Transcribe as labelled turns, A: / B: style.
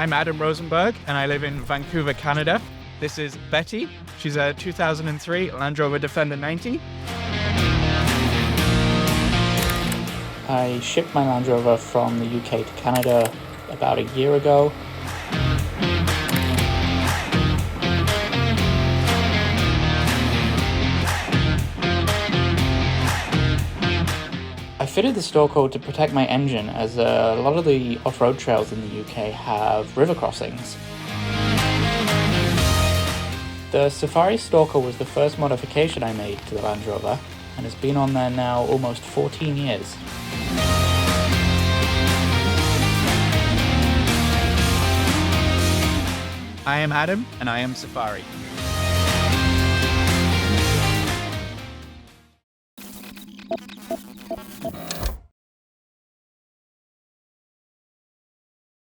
A: I'm Adam Rosenberg, and I live in Vancouver, Canada. This is Betty. She's a 2003 Land Rover Defender 90.
B: I shipped my Land Rover from the UK to Canada about a year ago. I fitted the Snorkel to protect my engine, as a lot of the off-road trails in the UK have river crossings. The Safari Snorkel was the first modification I made to the Land Rover, and has been on there now almost 14 years.
A: I am Adam, and I am Safari.